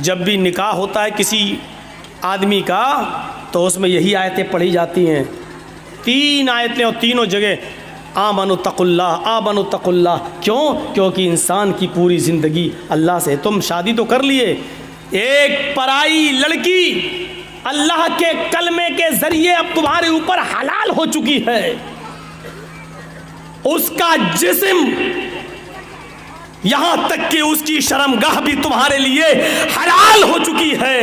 جب بھی نکاح ہوتا ہے کسی آدمی کا تو اس میں یہی آیتیں پڑھی جاتی ہیں، 3 آیتیں، اور تینوں جگہ آمنوا اتقوا اللہ، آمنوا اتقوا اللہ۔ کیوں؟ کیونکہ انسان کی پوری زندگی اللہ سے، تم شادی تو کر لیے، ایک پرائی لڑکی اللہ کے کلمے کے ذریعے اب تمہارے اوپر حلال ہو چکی ہے، اس کا جسم یہاں تک کہ اس کی شرمگاہ بھی تمہارے لیے حلال ہو چکی ہے۔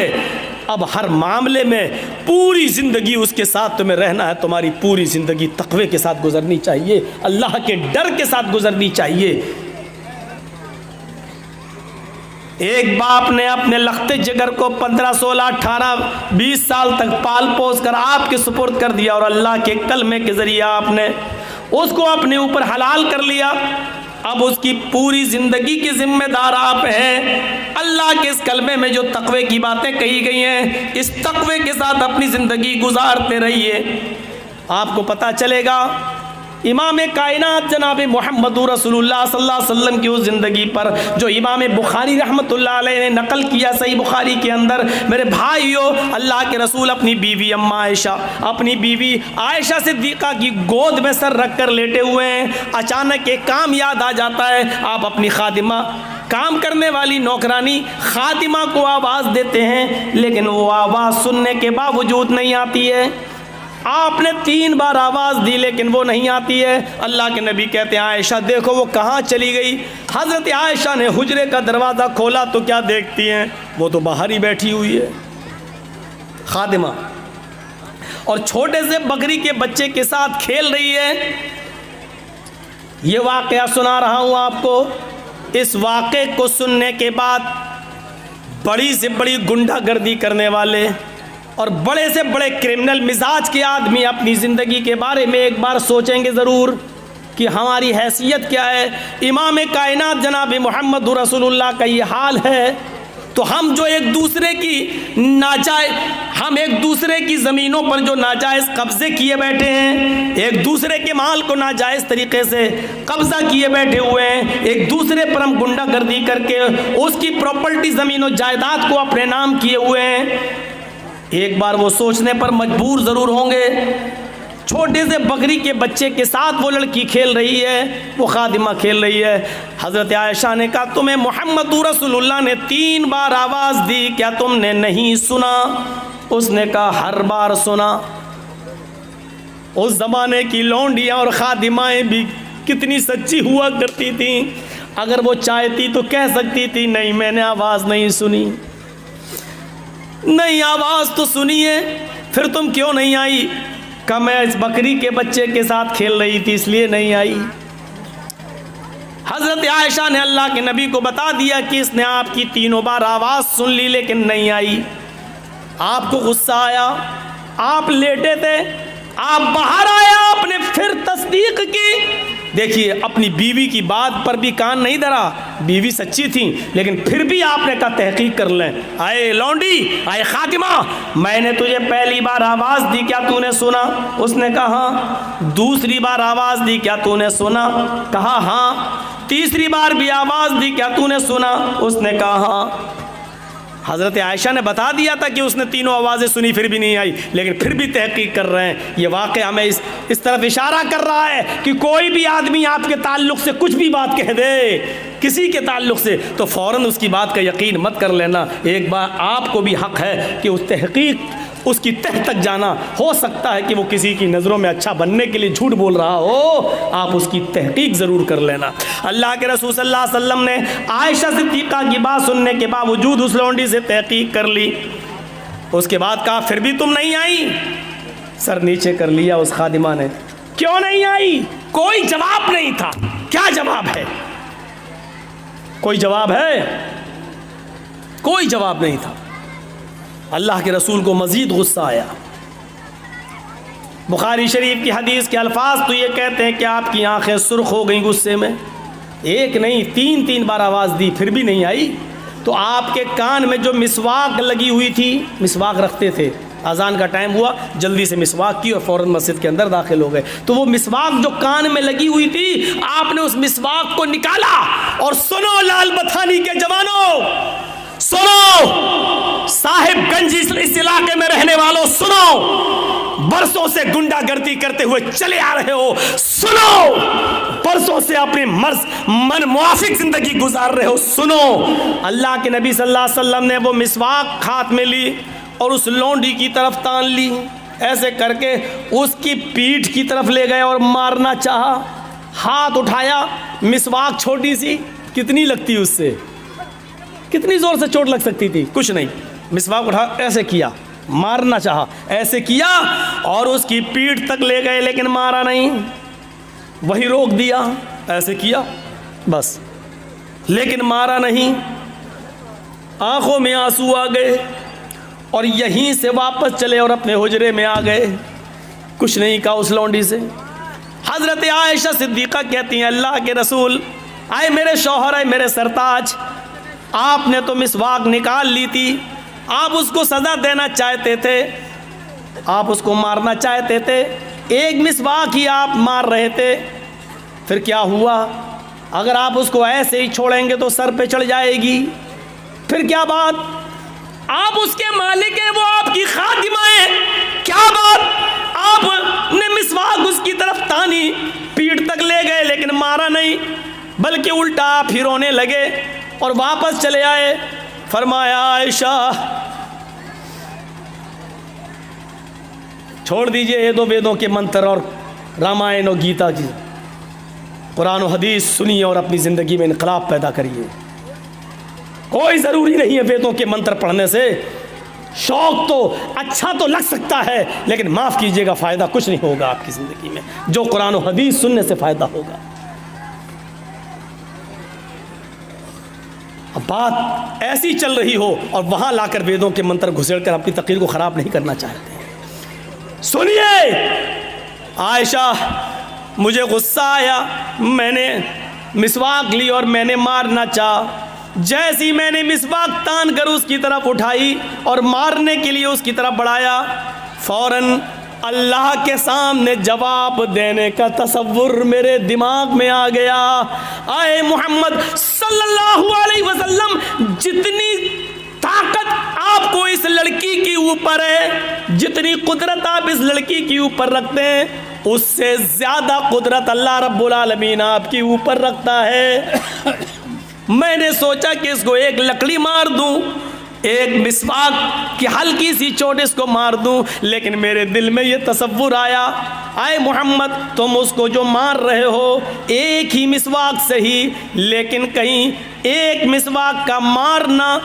اب ہر معاملے میں پوری زندگی اس کے ساتھ تمہیں رہنا ہے، تمہاری پوری زندگی تقوی کے ساتھ گزرنی چاہیے، اللہ کے ڈر کے ساتھ گزرنی چاہیے۔ ایک باپ نے اپنے لختے جگر کو 15 16 18 20 سال تک پال پوس کر آپ کے سپرد کر دیا، اور اللہ کے کلمے کے ذریعے آپ نے اس کو اپنے اوپر حلال کر لیا۔ اب اس کی پوری زندگی کی ذمہ دار آپ ہیں۔ اللہ کے اس کلمے میں جو تقوی کی باتیں کہی گئی ہیں، اس تقوی کے ساتھ اپنی زندگی گزارتے رہیے، آپ کو پتہ چلے گا امام کائنات جناب محمد رسول اللہ صلی اللہ علیہ وسلم کی اس زندگی پر جو امام بخاری رحمۃ اللہ علیہ نے نقل کیا صحیح بخاری کے اندر۔ میرے بھائیو، اللہ کے رسول اپنی بیوی اما عائشہ، اپنی بیوی عائشہ صدیقہ کی گود میں سر رکھ کر لیٹے ہوئے ہیں، اچانک ایک کام یاد آ جاتا ہے۔ آپ اپنی خادمہ، کام کرنے والی نوکرانی خادمہ کو آواز دیتے ہیں، لیکن وہ آواز سننے کے باوجود نہیں آتی ہے۔ آپ نے 3 بار آواز دی لیکن وہ نہیں آتی ہے۔ اللہ کے نبی کہتے ہیں عائشہ دیکھو وہ کہاں چلی گئی۔ حضرت عائشہ نے حجرے کا دروازہ کھولا تو کیا دیکھتی ہیں؟ وہ تو باہر ہی بیٹھی ہوئی ہے خادمہ، اور چھوٹے سے بکری کے بچے کے ساتھ کھیل رہی ہے۔ یہ واقعہ سنا رہا ہوں آپ کو۔ اس واقعے کو سننے کے بعد بڑی سے بڑی گنڈا گردی کرنے والے اور بڑے سے بڑے کرمنل مزاج کے آدمی اپنی زندگی کے بارے میں ایک بار سوچیں گے ضرور کہ ہماری حیثیت کیا ہے۔ امام کائنات جناب محمد رسول اللہ کا یہ حال ہے تو ہم جو ایک دوسرے کی زمینوں پر جو ناجائز قبضے کیے بیٹھے ہیں، ایک دوسرے کے مال کو ناجائز طریقے سے قبضہ کیے بیٹھے ہوئے ہیں، ایک دوسرے پر ہم گنڈا گردی کر کے اس کی پراپرٹی زمین و جائیداد کو اپنے نام کیے ہوئے ہیں، ایک بار وہ سوچنے پر مجبور ضرور ہوں گے۔ چھوٹے سے بکری کے بچے کے ساتھ وہ لڑکی کھیل رہی ہے، وہ خادمہ کھیل رہی ہے۔ حضرت عائشہ نے کہا تمہیں محمد رسول اللہ نے 3 بار آواز دی، کیا تم نے نہیں سنا؟ اس نے کہا ہر بار سنا۔ اس زمانے کی لونڈیاں اور خادمائیں بھی کتنی سچی ہوا کرتی تھیں، اگر وہ چاہتی تو کہہ سکتی تھی نہیں میں نے آواز نہیں سنی۔ نہیں آواز تو سنیے، پھر تم کیوں نہیں آئی؟ کہ میں اس بکری کے بچے کے ساتھ کھیل رہی تھی اس لیے نہیں آئی۔ حضرت عائشہ نے اللہ کے نبی کو بتا دیا کہ اس نے آپ کی 3 بار آواز سن لی لیکن نہیں آئی۔ آپ کو غصہ آیا، آپ لیٹے تھے، آپ باہر آئے، آپ نے پھر تصدیق کی۔ دیکھیے اپنی بیوی کی بات پر بھی کان نہیں دھرا، بیوی سچی تھی لیکن پھر بھی آپ نے کہا تحقیق کر لیں۔ آئے لونڈی، آئے خاتمہ، میں نے تجھے پہلی بار آواز دی، کیا تو نے سنا؟ اس نے کہا ہاں۔ دوسری بار آواز دی، کیا تو نے سنا؟ کہا ہاں۔ تیسری بار بھی آواز دی، کیا تو نے سنا؟ اس نے کہا ہاں۔ حضرت عائشہ نے بتا دیا تھا کہ اس نے 3 آوازیں سنی پھر بھی نہیں آئی، لیکن پھر بھی تحقیق کر رہے ہیں۔ یہ واقعہ ہمیں اس طرف اشارہ کر رہا ہے کہ کوئی بھی آدمی آپ کے تعلق سے کچھ بھی بات کہہ دے، کسی کے تعلق سے، تو فوراً اس کی بات کا یقین مت کر لینا۔ ایک بار آپ کو بھی حق ہے کہ اس تحقیق، اس کی تہ تک جانا۔ ہو سکتا ہے کہ وہ کسی کی نظروں میں اچھا بننے کے لیے جھوٹ بول رہا ہو، آپ اس کی تحقیق ضرور کر لینا۔ اللہ کے رسول صلی اللہ علیہ وسلم نے عائشہ صدیقہ کی بات سننے کے باوجود اس لونڈی سے تحقیق کر لی۔ اس کے بعد کہا پھر بھی تم نہیں آئی؟ سر نیچے کر لیا اس خادمہ نے۔ کیوں نہیں آئی؟ کوئی جواب نہیں تھا۔ کیا جواب ہے؟ کوئی جواب ہے؟ کوئی جواب نہیں تھا۔ اللہ کے رسول کو مزید غصہ آیا۔ بخاری شریف کی حدیث کے الفاظ تو یہ کہتے ہیں کہ آپ کی آنکھیں سرخ ہو گئیں غصے میں۔ ایک نہیں 3 بار آواز دی پھر بھی نہیں آئی۔ تو آپ کے کان میں جو مسواک لگی ہوئی تھی، مسواک رکھتے تھے، اذان کا ٹائم ہوا جلدی سے مسواک کی اور فوراً مسجد کے اندر داخل ہو گئے، تو وہ مسواک جو کان میں لگی ہوئی تھی آپ نے اس مسواک کو نکالا اور سنو لال بتھانی کے جوانوں، سنو گنج اس علاقے میں رہنے والوں سنو، برسوں سے گنڈا گردی کرتے ہوئے چلے آ رہے ہو، سنو، برسوں سے اپنی من موافق زندگی گزار رہے ہو، سنو۔ اللہ کے نبی صلی اللہ علیہ وسلم نے وہ مسواک ہاتھ میں لی اور اس لونڈی کی طرف تان لی، ایسے کر کے اس کی پیٹھ کی طرف لے گئے اور مارنا چاہا۔ ہاتھ اٹھایا، مسواک چھوٹی سی، کتنی لگتی اس سے، کتنی زور سے چوٹ لگ سکتی تھی، کچھ نہیں، مسواک اٹھا ایسے کیا، مارنا چاہا، ایسے کیا اور اس کی پیٹھ تک لے گئے لیکن مارا نہیں، وہی روک دیا، ایسے کیا بس، لیکن مارا نہیں۔ آنکھوں میں آنسو آ گئے اور یہیں سے واپس چلے اور اپنے حجرے میں آ گئے، کچھ نہیں کہا اس لونڈی سے۔ حضرت عائشہ صدیقہ کہتی ہیں اللہ کے رسول، آئے میرے شوہر، آئے میرے سرتاج، آپ نے تو مسواک نکال لی تھی، آپ اس کو سزا دینا چاہتے تھے، آپ اس کو مارنا چاہتے تھے، ایک مسواک ہی آپ مار رہے تھے، پھر کیا ہوا؟ اگر آپ اس کو ایسے ہی چھوڑیں گے تو سر پہ چڑھ جائے گی، پھر کیا بات؟ آپ اس کے مالک ہیں، وہ آپ کی خادمہ ہیں، کیا بات؟ آپ نے مسواک اس کی طرف تانی، پیٹھ تک لے گئے لیکن مارا نہیں، بلکہ الٹا آپ ہی رونے لگے اور واپس چلے آئے۔ فرمایا عائشہ چھوڑ دیجئے یہ دو ویدوں کے منتر اور رامائن اور گیتا کی، قرآن و حدیث سنیے اور اپنی زندگی میں انقلاب پیدا کریے۔ کوئی ضروری نہیں ہے ویدوں کے منتر پڑھنے سے، شوق تو اچھا تو لگ سکتا ہے لیکن معاف کیجئے گا فائدہ کچھ نہیں ہوگا آپ کی زندگی میں، جو قرآن و حدیث سننے سے فائدہ ہوگا۔ اب بات ایسی چل رہی ہو اور وہاں لا کر ویدوں کے منتر گھسیڑ کر اپنی تقریر کو خراب نہیں کرنا چاہتے ہیں۔ سنیے عائشہ، مجھے غصہ آیا، میں نے مسواک لی اور میں نے مارنا چاہا، جیسی میں نے مسواک تان کر اس کی طرف اٹھائی اور مارنے کے لیے اس کی طرف بڑھایا، فوراً اللہ کے سامنے جواب دینے کا تصور میرے دماغ میں آ گیا۔ آئے محمد صلی اللہ علیہ وسلم، جتنی طاقت آپ کو اس لڑکی کی اوپر ہے، جتنی قدرت آپ اس لڑکی کی اوپر رکھتے ہیں، اس سے زیادہ قدرت اللہ رب العالمین آپ کی اوپر رکھتا ہے۔ میں نے سوچا کہ اس کو ایک لکڑی مار دوں، ایک مسواک کی ہلکی سی چوٹ اس کو مار دوں، لیکن میرے دل میں یہ تصور آیا، آئے محمد تم اس کو جو مار رہے ہو ایک ہی مسواک صحیح، لیکن کہیں ایک مسواک کا مارنا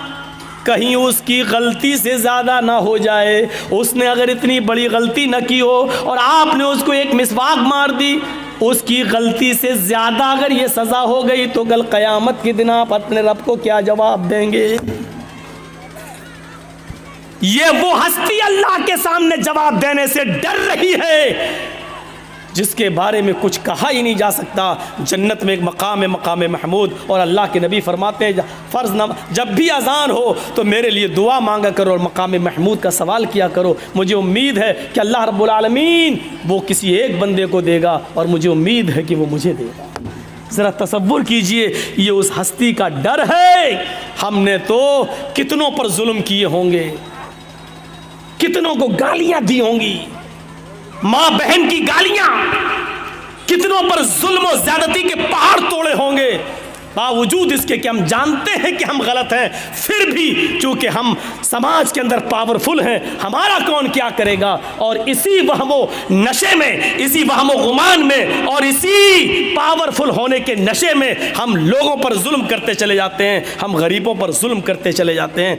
کہیں اس کی غلطی سے زیادہ نہ ہو جائے، اس نے اگر اتنی بڑی غلطی نہ کی ہو اور آپ نے اس کو ایک مسواک مار دی، اس کی غلطی سے زیادہ اگر یہ سزا ہو گئی تو کل قیامت کے دن آپ اپنے رب کو کیا جواب دیں گے؟ یہ وہ ہستی اللہ کے سامنے جواب دینے سے ڈر رہی ہے جس کے بارے میں کچھ کہا ہی نہیں جا سکتا۔ جنت میں ایک مقام ہے، مقام محمود، اور اللہ کے نبی فرماتے ہیں فرض جب بھی اذان ہو تو میرے لیے دعا مانگا کرو اور مقام محمود کا سوال کیا کرو، مجھے امید ہے کہ اللہ رب العالمین وہ کسی ایک بندے کو دے گا اور مجھے امید ہے کہ وہ مجھے دے گا۔ ذرا تصور کیجئے، یہ اس ہستی کا ڈر ہے۔ ہم نے تو کتنوں پر ظلم کیے ہوں گے، کتنوں کو گالیاں دی ہوں گی، ماں بہن کی گالیاں، کتنوں پر ظلم و زیادتی کے پہاڑ توڑے ہوں گے، باوجود اس کے کہ ہم جانتے ہیں کہ ہم غلط ہیں، پھر بھی چونکہ ہم سماج کے اندر پاورفل ہیں، ہمارا کون کیا کرے گا، اور اسی وہم و نشے میں، اسی وہم و گمان میں اور اسی پاورفل ہونے کے نشے میں ہم لوگوں پر ظلم کرتے چلے جاتے ہیں، ہم غریبوں پر ظلم کرتے چلے جاتے ہیں۔